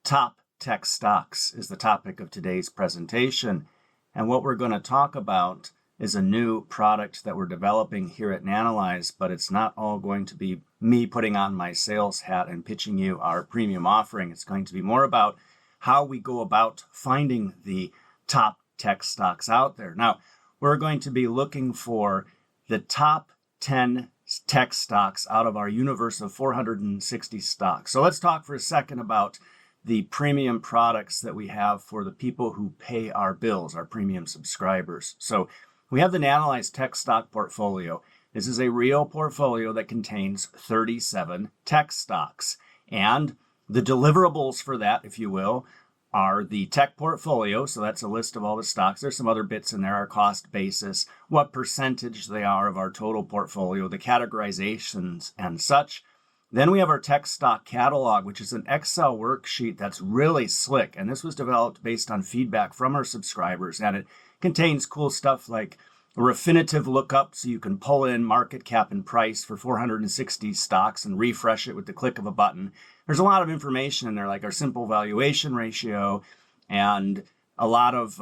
Top tech stocks is the topic of today's presentation. And what we're going to talk about is a new product that we're developing here at Analyse, but it's not all going to be me putting on my sales hat and pitching you our premium offering. It's going to be more about how we go about finding the top tech stocks out there. Now, we're going to be looking for the top 10 tech stocks out of our universe of 460 stocks. So let's talk for a second about the premium products that we have for the people who pay our bills, our premium subscribers. So we have the Analyse Tech Stock Portfolio. This is a real portfolio that contains 37 tech stocks. And the deliverables for that, if you will, are the tech portfolio. So that's a list of all the stocks. There's some other bits in there, our cost basis, what percentage they are of our total portfolio, the categorizations and such. Then we have our tech stock catalog, which is an Excel worksheet that's really slick. And this was developed based on feedback from our subscribers. And it contains cool stuff like a Refinitiv lookup, so you can pull in market cap and price for 460 stocks and refresh it with the click of a button. There's a lot of information in there, like our simple valuation ratio and a lot of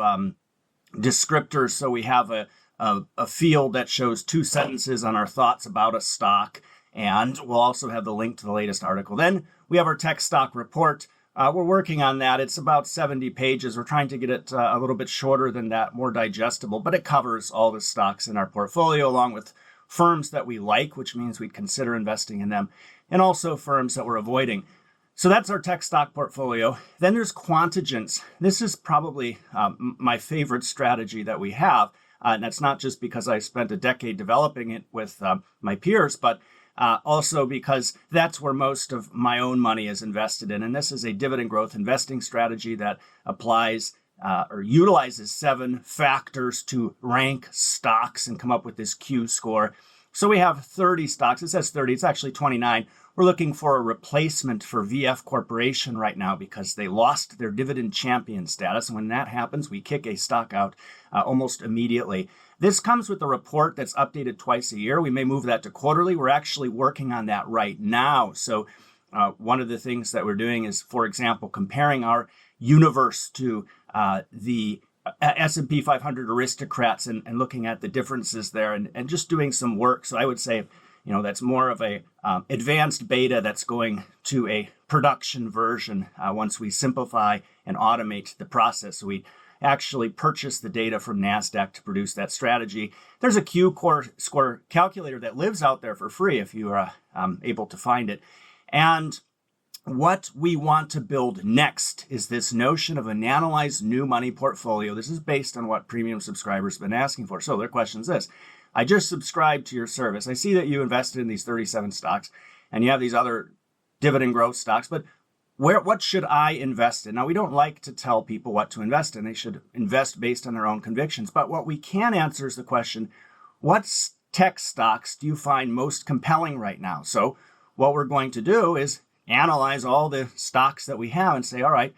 descriptors. So we have a field that shows 2 sentences on our thoughts about a stock. And we'll also have the link to the latest article. Then we have our tech stock report. We're working on that. It's about 70 pages. We're trying to get it a little bit shorter than that, more digestible, but it covers all the stocks in our portfolio along with firms that we like, which means we'd consider investing in them, and also firms that we're avoiding. So that's our tech stock portfolio. Then there's Quantigence. This is probably my favorite strategy that we have. And that's not just because I spent a decade developing it with my peers, but also because that's where most of my own money is invested in. And this is a dividend growth investing strategy that applies or utilizes 7 factors to rank stocks and come up with this Q score. So we have 30 stocks. It says 30. It's actually 29. We're looking for a replacement for VF Corporation right now because they lost their dividend champion status. And when that happens, we kick a stock out almost immediately. This comes with a report that's updated twice a year. We may move that to quarterly. We're actually working on that right now. So one of the things that we're doing is, for example, comparing our universe to the S&P 500 aristocrats and looking at the differences there and just doing some work. So I would say, that's more of a advanced beta that's going to a production version once we simplify and automate the process. So we actually purchase the data from NASDAQ to produce that strategy. There's a Q score calculator that lives out there for free if you are able to find it. And what we want to build next is this notion of an Analyse new money portfolio. This is based on what premium subscribers have been asking for. So their question is this: I just subscribed to your service. I see that you invested in these 37 stocks and you have these other dividend growth stocks, but what should I invest in? Now, we don't like to tell people what to invest in. They should invest based on their own convictions. But what we can answer is the question, what tech stocks do you find most compelling right now? So what we're going to do is analyze all the stocks that we have and say, all right,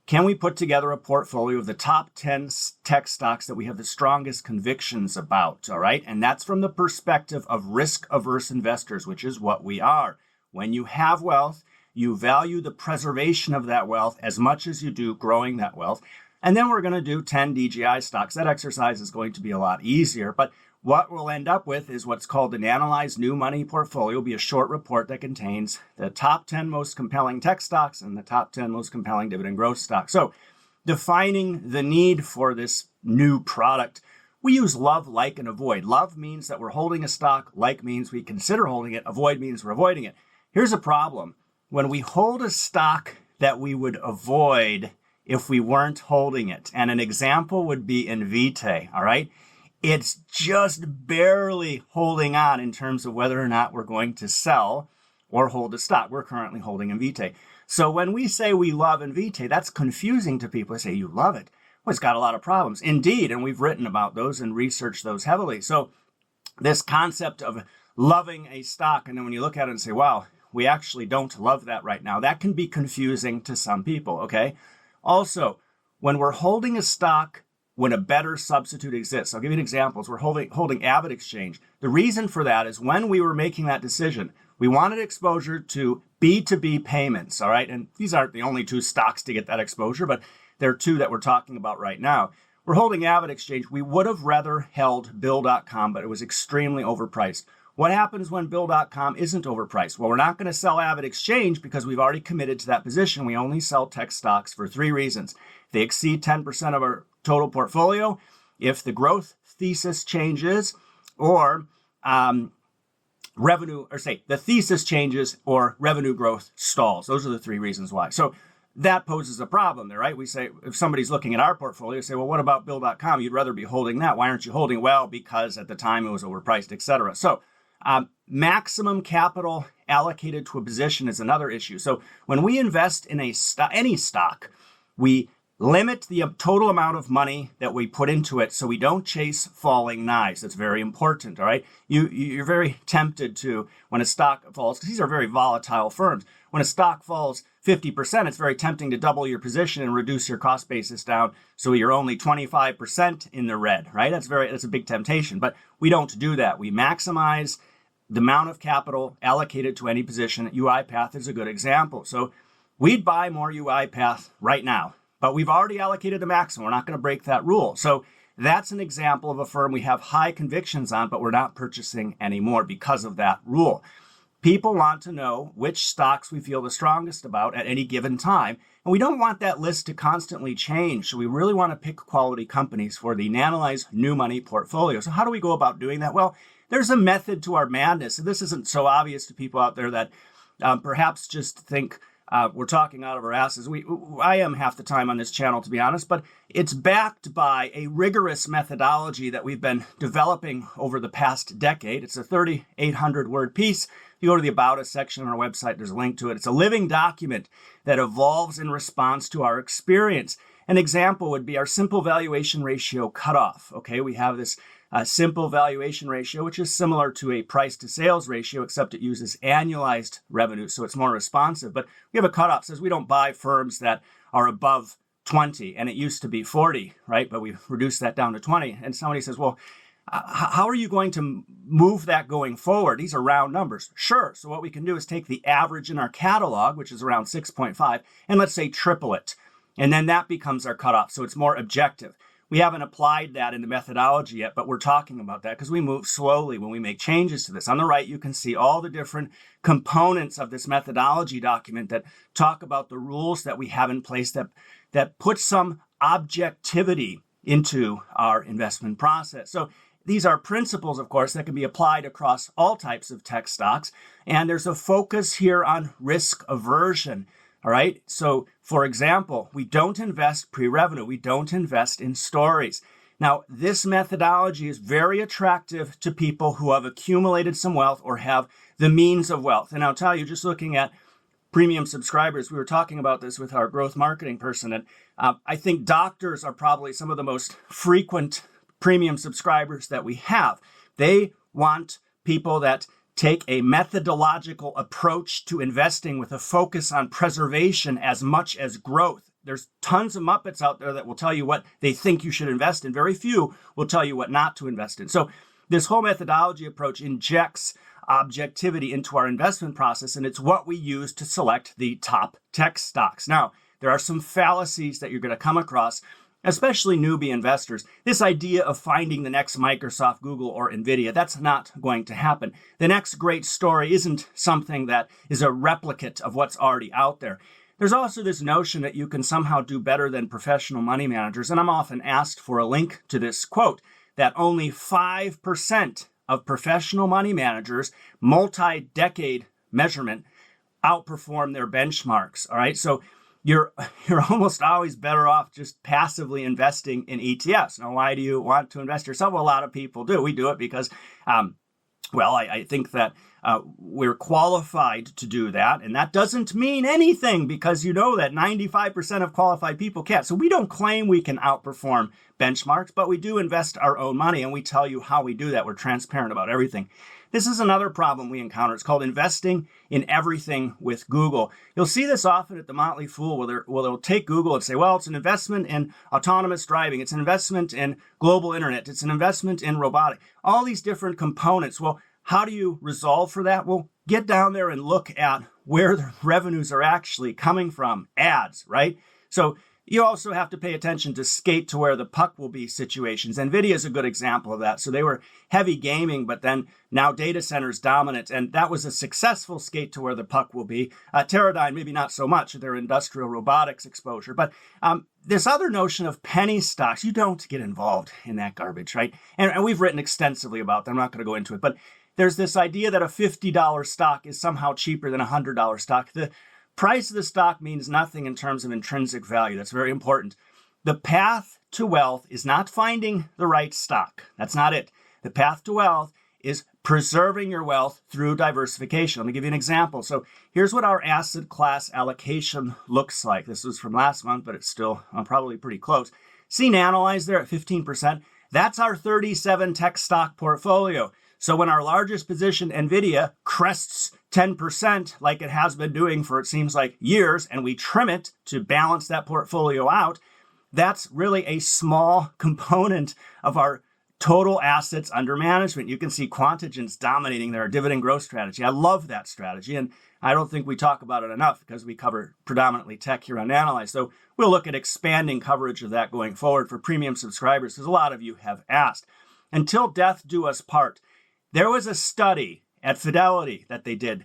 can we put together a portfolio of the top 10 tech stocks that we have the strongest convictions about? All right. And that's from the perspective of risk-averse investors, which is what we are. When you have wealth, you value the preservation of that wealth as much as you do growing that wealth. And then we're going to do 10 DGI stocks. That exercise is going to be a lot easier. But what we'll end up with is what's called an Analyse new money portfolio. It'll be a short report that contains the top 10 most compelling tech stocks and the top 10 most compelling dividend growth stocks. So defining the need for this new product, we use love, like, and avoid. Love means that we're holding a stock. Like means we consider holding it. Avoid means we're avoiding it. Here's a problem. When we hold a stock that we would avoid if we weren't holding it, and an example would be NVIDIA, all right? It's just barely holding on in terms of whether or not we're going to sell or hold a stock. We're currently holding NVIDIA. So when we say we love NVIDIA, that's confusing to people. They say, you love it? Well, it's got a lot of problems. Indeed, and we've written about those and researched those heavily. So this concept of loving a stock, and then when you look at it and say, wow, we actually don't love that right now, that can be confusing to some people, okay? Also, when we're holding a stock when a better substitute exists, I'll give you an example. We're holding Abbott Exchange. The reason for that is when we were making that decision, we wanted exposure to B2B payments, all right? And these aren't the only two stocks to get that exposure, but there are two that we're talking about right now. We're holding AvidXchange. We would have rather held Bill.com, but it was extremely overpriced. What happens when Bill.com isn't overpriced? Well, we're not going to sell AvidXchange because we've already committed to that position. We only sell tech stocks for three reasons. They exceed 10% of our total portfolio, if the growth thesis changes, or the thesis changes or revenue growth stalls. Those are the three reasons why. So that poses a problem there, right? We say, if somebody's looking at our portfolio, say, well, what about Bill.com? You'd rather be holding that. Why aren't you holding? Well, because at the time it was overpriced, et cetera. So maximum capital allocated to a position is another issue. So when we invest in any stock, we limit the total amount of money that we put into it so we don't chase falling knives. That's very important, all right? You're very tempted to, when a stock falls, because these are very volatile firms, when a stock falls 50%, it's very tempting to double your position and reduce your cost basis down so you're only 25% in the red, right? That's a big temptation, but we don't do that. We maximize the amount of capital allocated to any position. UiPath is a good example. So we'd buy more UiPath right now, but we've already allocated the maximum. We're not going to break that rule. So that's an example of a firm we have high convictions on, but we're not purchasing anymore because of that rule. People want to know which stocks we feel the strongest about at any given time, and we don't want that list to constantly change. So we really want to pick quality companies for the Analyse new money portfolio. So how do we go about doing that? Well, there's a method to our madness. And this isn't so obvious to people out there that perhaps just think we're talking out of our asses. I am half the time on this channel, to be honest, but it's backed by a rigorous methodology that we've been developing over the past decade. It's a 3,800 word piece. You go to the About Us section on our website, there's a link to it. It's a living document that evolves in response to our experience. An example would be our simple valuation ratio cutoff. Okay, we have this simple valuation ratio, which is similar to a price to sales ratio, except it uses annualized revenue, so it's more responsive. But we have a cutoff, says we don't buy firms that are above 20, and it used to be 40, right? But we've reduced that down to 20. And somebody says, well, how are you going to move that going forward? These are round numbers. Sure. So what we can do is take the average in our catalog, which is around 6.5, and let's say triple it. And then that becomes our cutoff. So it's more objective. We haven't applied that in the methodology yet, but we're talking about that because we move slowly when we make changes to this. On the right, you can see all the different components of this methodology document that talk about the rules that we have in place that put some objectivity into our investment process. So these are principles, of course, that can be applied across all types of tech stocks. And there's a focus here on risk aversion. All right. So, for example, we don't invest pre-revenue. We don't invest in stories. Now, this methodology is very attractive to people who have accumulated some wealth or have the means of wealth. And I'll tell you, just looking at premium subscribers, we were talking about this with our growth marketing person. And I think doctors are probably some of the most frequent premium subscribers that we have. They want people that take a methodological approach to investing with a focus on preservation as much as growth. There's tons of Muppets out there that will tell you what they think you should invest in. Very few will tell you what not to invest in. So this whole methodology approach injects objectivity into our investment process, and it's what we use to select the top tech stocks. Now, there are some fallacies that you're going to come across, especially newbie investors. This idea of finding the next Microsoft, Google, or NVIDIA, that's not going to happen. The next great story isn't something that is a replicate of what's already out there. There's also this notion that you can somehow do better than professional money managers, and I'm often asked for a link to this quote, that only 5% of professional money managers, multi-decade measurement, outperform their benchmarks, all right? So you're almost always better off just passively investing in ETFs. Now, why do you want to invest yourself? Well, a lot of people do. We do it because, I think that we're qualified to do that. And that doesn't mean anything because you know that 95% of qualified people can't. So we don't claim we can outperform benchmarks, but we do invest our own money and we tell you how we do that. We're transparent about everything. This is another problem we encounter. It's called investing in everything with Google. You'll see this often at the Motley Fool where they'll take Google and say, well, it's an investment in autonomous driving. It's an investment in global internet. It's an investment in robotic. All these different components. Well, how do you resolve for that? Well, get down there and look at where the revenues are actually coming from. Ads, right? So you also have to pay attention to skate to where the puck will be situations. NVIDIA is a good example of that. So they were heavy gaming, but then now data centers dominant. And that was a successful skate to where the puck will be. Teradyne, maybe not so much, their industrial robotics exposure. But this other notion of penny stocks, you don't get involved in that garbage, right? And we've written extensively about that. I'm not going to go into it. But there's this idea that a $50 stock is somehow cheaper than a $100 stock. The price of the stock means nothing in terms of intrinsic value. That's very important. The path to wealth is not finding the right stock. That's not it. The path to wealth is preserving your wealth through diversification. Let me give you an example. So here's what our asset class allocation looks like. This was from last month, but it's still probably pretty close. See Analyse there at 15%. That's our 37 tech stock portfolio. So when our largest position, NVIDIA, crests 10% like it has been doing for, it seems like, years, and we trim it to balance that portfolio out, that's really a small component of our total assets under management. You can see Quantigen's dominating their dividend growth strategy. I love that strategy, and I don't think we talk about it enough because we cover predominantly tech here on Analyze. So we'll look at expanding coverage of that going forward for premium subscribers, because a lot of you have asked. Until death do us part. There was a study at Fidelity that they did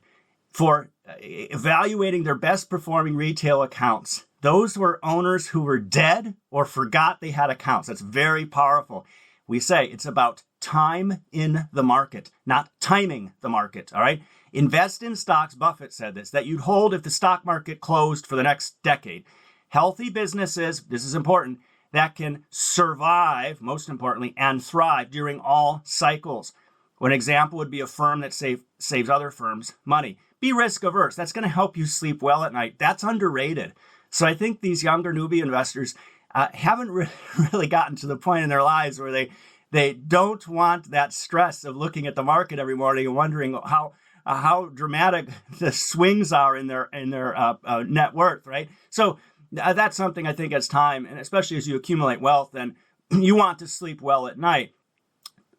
for evaluating their best performing retail accounts. Those were owners who were dead or forgot they had accounts. That's very powerful. We say it's about time in the market, not timing the market, all right? Invest in stocks, Buffett said this, that you'd hold if the stock market closed for the next decade. Healthy businesses, this is important, that can survive, most importantly, and thrive during all cycles. An example would be a firm that saves other firms money. Be risk averse. That's going to help you sleep well at night. That's underrated. So I think these younger newbie investors haven't really gotten to the point in their lives where they don't want that stress of looking at the market every morning and wondering how dramatic the swings are in their net worth, right? So that's something I think as time, and especially as you accumulate wealth, then you want to sleep well at night.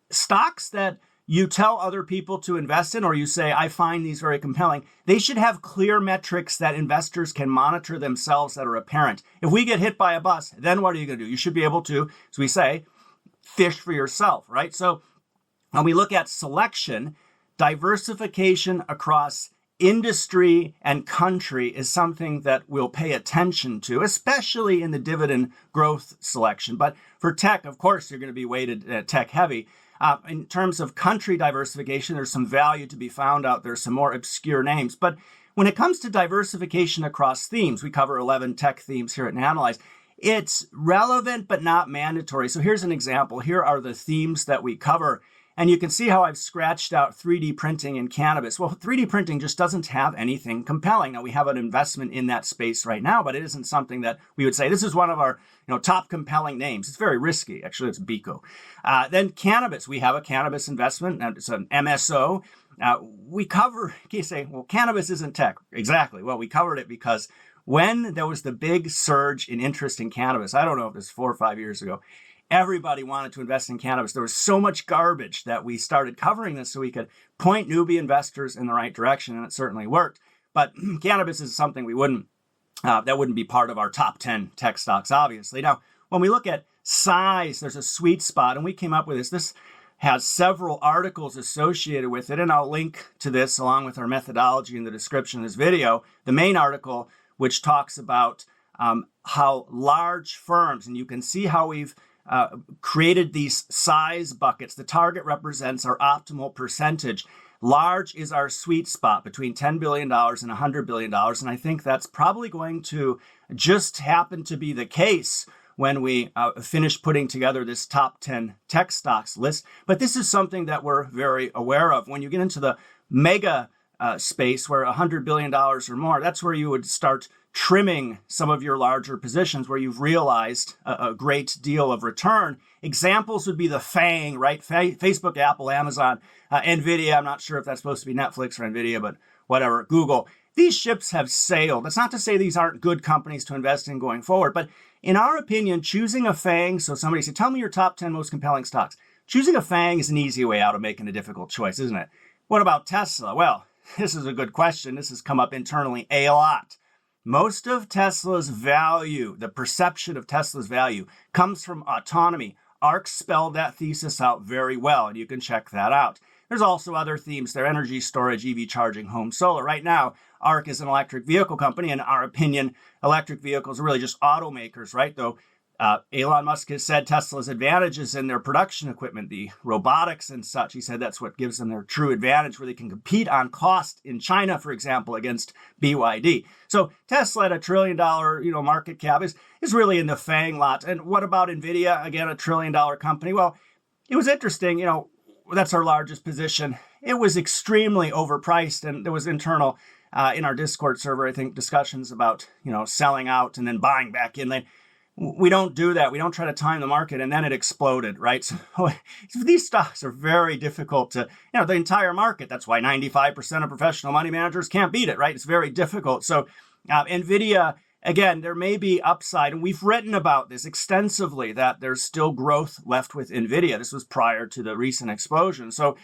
Stocks that you tell other people to invest in, or you say, I find these very compelling, they should have clear metrics that investors can monitor themselves that are apparent. If we get hit by a bus, then what are you going to do? You should be able to, as we say, fish for yourself, right? So when we look at selection, diversification across industry and country is something that we'll pay attention to, especially in the dividend growth selection. But for tech, of course, you're going to be weighted tech heavy. In terms of country diversification, there's some value to be found out there, some more obscure names. But when it comes to diversification across themes, we cover 11 tech themes here at Analyze. It's relevant but not mandatory. So here's an example. Here are the themes that we cover. And you can see how I've scratched out 3D printing and cannabis. Well, 3D printing just doesn't have anything compelling. Now, we have an investment in that space right now, but it isn't something that we would say, this is one of our top compelling names. It's very risky. Actually, it's Bico. Then cannabis. We have a cannabis investment. It's an MSO. We cover, you say, well, cannabis isn't tech. Exactly. Well, we covered it because when there was the big surge in interest in cannabis, I don't know if it was 4 or 5 years ago, everybody wanted to invest in cannabis. There was so much garbage that we started covering this so we could point newbie investors in the right direction, and it certainly worked. But cannabis is something that wouldn't be part of our top 10 tech stocks, obviously. Now, when we look at size, there's a sweet spot, and we came up with this. This has several articles associated with it, and I'll link to this along with our methodology in the description of this video. The main article, which talks about how large firms, and you can see how we've created these size buckets. The target represents our optimal percentage. Large is our sweet spot between $10 billion and $100 billion. And I think that's probably going to just happen to be the case when we finish putting together this top 10 tech stocks list. But this is something that we're very aware of. When you get into the mega space where $100 billion or more, that's where you would start trimming some of your larger positions where you've realized a great deal of return. Examples would be the FANG, right? Facebook, Apple, Amazon, NVIDIA. I'm not sure if that's supposed to be Netflix or NVIDIA, but whatever, Google. These ships have sailed. That's not to say these aren't good companies to invest in going forward, but in our opinion, choosing a FANG, so somebody said, tell me your top 10 most compelling stocks. Choosing a FANG is an easy way out of making a difficult choice, isn't it? What about Tesla? Well, this is a good question. This has come up internally a lot. Most of Tesla's value, the perception of Tesla's value, comes from autonomy. ARK spelled that thesis out very well, and you can check that out. There's also other themes there: energy storage, EV charging, home solar. Right now, ARK is an electric vehicle company. In our opinion, electric vehicles are really just automakers, right? Though Elon Musk has said Tesla's advantages in their production equipment, the robotics and such. He said that's what gives them their true advantage, where they can compete on cost in China, for example, against BYD. So Tesla at $1 trillion, market cap is really in the FANG lot. And what about NVIDIA? Again, $1 trillion company. Well, it was interesting. That's our largest position. It was extremely overpriced, and there was internal in our Discord server, I think, discussions about selling out and then buying back in. We don't do that. We don't try to time the market, and then it exploded, right? So these stocks are very difficult to, the entire market. That's why 95% of professional money managers can't beat it, right? It's very difficult. So NVIDIA, again, there may be upside, and we've written about this extensively, that there's still growth left with NVIDIA. This was prior to the recent explosion. So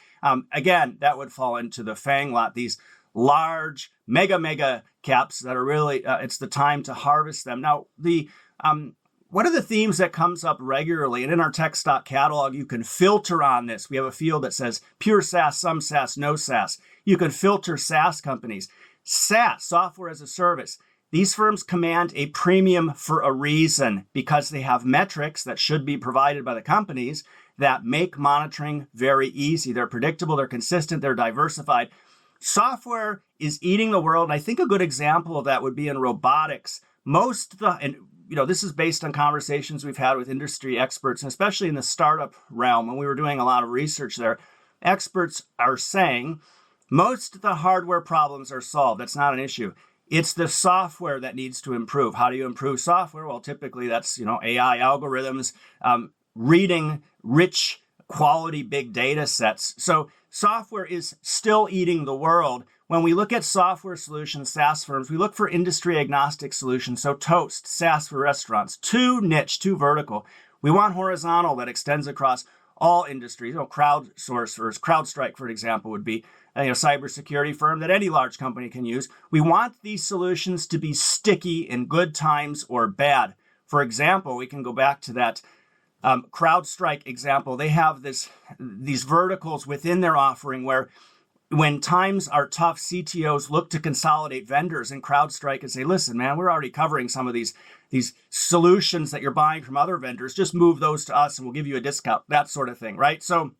again, that would fall into the FANG lot, these large, mega caps that are really, it's the time to harvest them. Now, one of the themes that comes up regularly, and in our tech stock catalog, you can filter on this. We have a field that says pure SaaS, some SaaS, no SaaS. You can filter SaaS companies. SaaS, software as a service. These firms command a premium for a reason, because they have metrics that should be provided by the companies that make monitoring very easy. They're predictable, they're consistent, they're diversified. Software is eating the world. And I think a good example of that would be in robotics. This is based on conversations we've had with industry experts, and especially in the startup realm. When we were doing a lot of research there, experts are saying most of the hardware problems are solved. That's not an issue. It's the software that needs to improve. How do you improve software? Well, typically that's, AI algorithms, reading rich quality big data sets. So software is still eating the world. When we look at software solutions, SaaS firms, we look for industry agnostic solutions. So Toast, SaaS for restaurants, too niche, too vertical. We want horizontal that extends across all industries. Crowdsourcers, CrowdStrike, for example, would be a cybersecurity firm that any large company can use. We want these solutions to be sticky in good times or bad. For example, we can go back to that CrowdStrike example. They have these verticals within their offering where, when times are tough, CTOs look to consolidate vendors, and CrowdStrike and say, listen, man, we're already covering some of these solutions that you're buying from other vendors. Just move those to us and we'll give you a discount, that sort of thing, right? So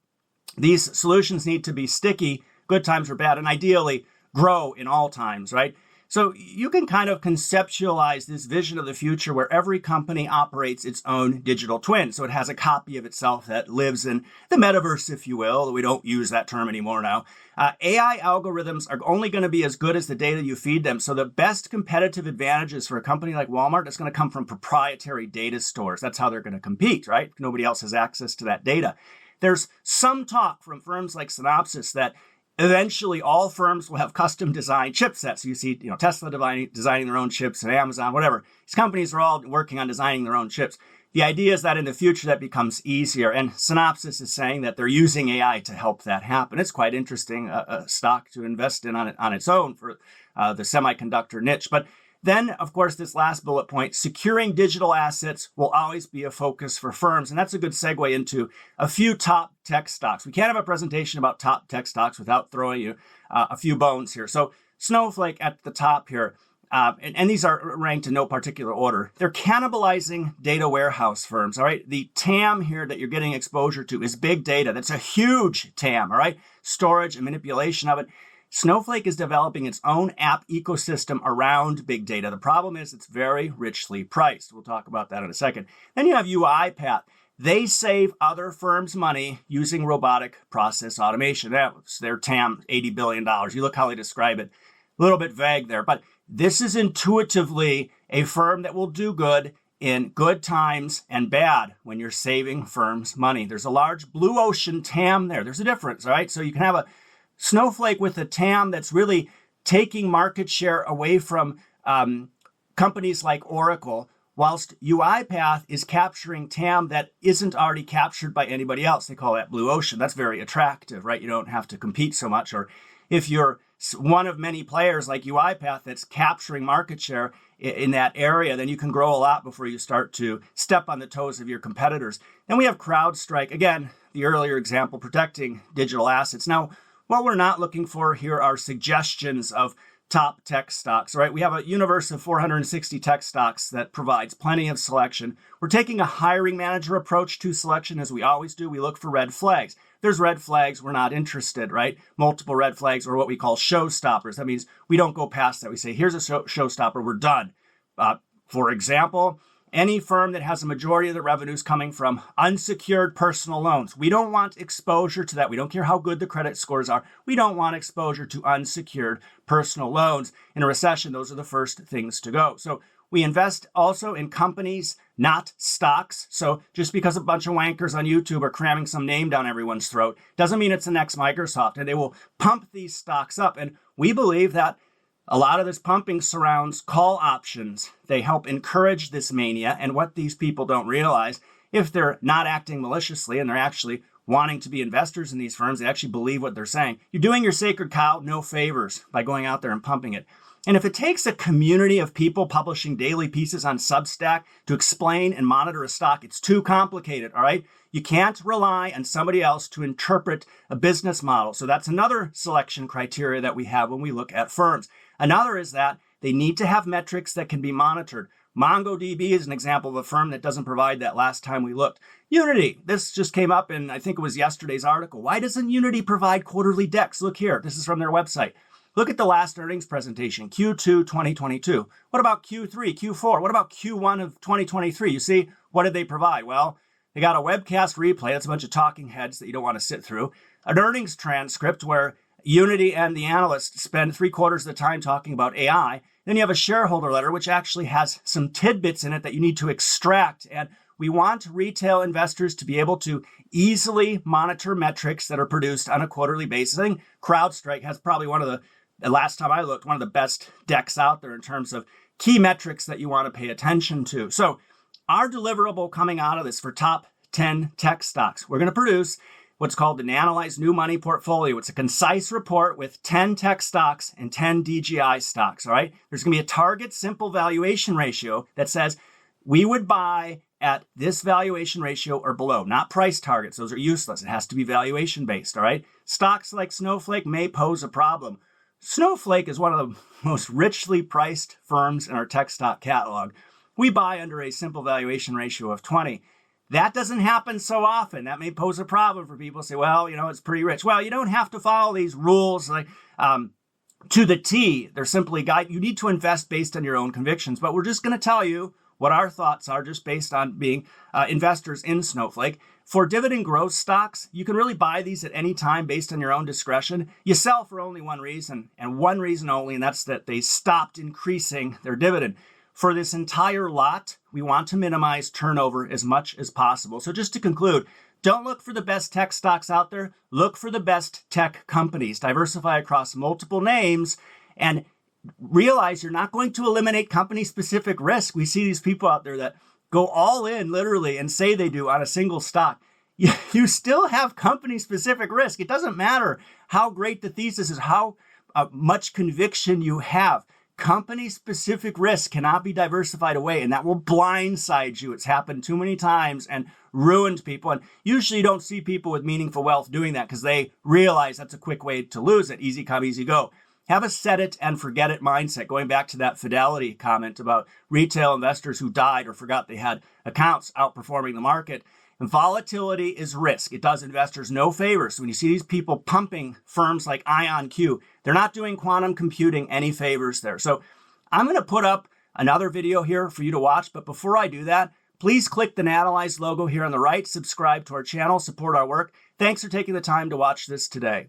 these solutions need to be sticky, good times or bad, and ideally grow in all times, right? So you can kind of conceptualize this vision of the future where every company operates its own digital twin. So it has a copy of itself that lives in the metaverse, if you will. We don't use that term anymore now. AI algorithms are only going to be as good as the data you feed them. So the best competitive advantages for a company like Walmart is going to come from proprietary data stores. That's how they're going to compete, right? Nobody else has access to that data. There's some talk from firms like Synopsys that eventually all firms will have custom designed chipsets. You see, Tesla designing their own chips, and Amazon, whatever. These companies are all working on designing their own chips. The idea is that in the future that becomes easier, and Synopsys is saying that they're using AI to help that happen. It's quite interesting, a stock to invest in on its own for the semiconductor niche. But then, of course, this last bullet point, securing digital assets will always be a focus for firms. And that's a good segue into a few top tech stocks. We can't have a presentation about top tech stocks without throwing you a few bones here. So Snowflake at the top here, and these are ranked in no particular order. They're cannibalizing data warehouse firms, all right? The TAM here that you're getting exposure to is big data. That's a huge TAM, all right? Storage and manipulation of it. Snowflake is developing its own app ecosystem around big data. The problem is it's very richly priced. We'll talk about that in a second. Then you have UiPath. They save other firms money using robotic process automation. That's their TAM, $80 billion. You look how they describe it. A little bit vague there, but this is intuitively a firm that will do good in good times and bad when you're saving firms money. There's a large blue ocean TAM there. There's a difference, all right? So you can have a Snowflake with a TAM that's really taking market share away from companies like Oracle, whilst UiPath is capturing TAM that isn't already captured by anybody else. They call that blue ocean. That's very attractive, right? You don't have to compete so much. Or if you're one of many players like UiPath that's capturing market share in that area, then you can grow a lot before you start to step on the toes of your competitors. Then we have CrowdStrike. Again, the earlier example, protecting digital assets. Now, what we're not looking for here are suggestions of top tech stocks, right? We have a universe of 460 tech stocks that provides plenty of selection. We're taking a hiring manager approach to selection, as we always do. We look for red flags. There's red flags, we're not interested, right? Multiple red flags, or what we call showstoppers. That means we don't go past that. We say, here's a showstopper, we're done. For example, any firm that has a majority of the revenues coming from unsecured personal loans. We don't want exposure to that. We don't care how good the credit scores are. We don't want exposure to unsecured personal loans. In a recession, those are the first things to go. So we invest also in companies, not stocks. So just because a bunch of wankers on YouTube are cramming some name down everyone's throat doesn't mean it's the next Microsoft. And they will pump these stocks up. And we believe that a lot of this pumping surrounds call options. They help encourage this mania. And what these people don't realize, if they're not acting maliciously and they're actually wanting to be investors in these firms, they actually believe what they're saying. You're doing your sacred cow no favors by going out there and pumping it. And if it takes a community of people publishing daily pieces on Substack to explain and monitor a stock, it's too complicated, all right? You can't rely on somebody else to interpret a business model. So that's another selection criteria that we have when we look at firms. Another is that they need to have metrics that can be monitored. MongoDB is an example of a firm that doesn't provide that last time we looked. Unity, this just came up in, I think it was yesterday's article. Why doesn't Unity provide quarterly decks? Look here, this is from their website. Look at the last earnings presentation, Q2 2022. What about Q3, Q4? What about Q1 of 2023? You see, what did they provide? Well, they got a webcast replay. That's a bunch of talking heads that you don't want to sit through. An earnings transcript where Unity and the analysts spend 3/4 of the time talking about AI. Then you have a shareholder letter, which actually has some tidbits in it that you need to extract. And we want retail investors to be able to easily monitor metrics that are produced on a quarterly basis. I think CrowdStrike has probably the last time I looked, one of the best decks out there in terms of key metrics that you want to pay attention to. So our deliverable coming out of this for top 10 tech stocks, we're going to produce what's called an Analyse New Money Portfolio. It's a concise report with 10 tech stocks and 10 DGI stocks, all right? There's going to be a target simple valuation ratio that says we would buy at this valuation ratio or below, not price targets. Those are useless. It has to be valuation based, all right? Stocks like Snowflake may pose a problem. Snowflake is one of the most richly priced firms in our tech stock catalog. We buy under a simple valuation ratio of 20. That doesn't happen so often. That may pose a problem for people. Say, well, it's pretty rich. Well, you don't have to follow these rules like to the T. They're simply guide. You need to invest based on your own convictions. But we're just going to tell you what our thoughts are just based on being investors in Snowflake. For dividend growth stocks, you can really buy these at any time based on your own discretion. You sell for only one reason, and one reason only, and that's that they stopped increasing their dividend. For this entire lot, we want to minimize turnover as much as possible. So just to conclude, don't look for the best tech stocks out there. Look for the best tech companies. Diversify across multiple names and realize you're not going to eliminate company-specific risk. We see these people out there that go all in literally and say they do on a single stock. You still have company-specific risk. It doesn't matter how great the thesis is, how much conviction you have. Company-specific risk cannot be diversified away, and that will blindside you. It's happened too many times and ruined people. And usually you don't see people with meaningful wealth doing that because they realize that's a quick way to lose it. Easy come, easy go. Have a set it and forget it mindset. Going back to that Fidelity comment about retail investors who died or forgot they had accounts outperforming the market. And volatility is risk. It does investors no favors. When you see these people pumping firms like IonQ, they're not doing quantum computing any favors there. So I'm going to put up another video here for you to watch. But before I do that, please click the Analyse logo here on the right, subscribe to our channel, support our work. Thanks for taking the time to watch this today.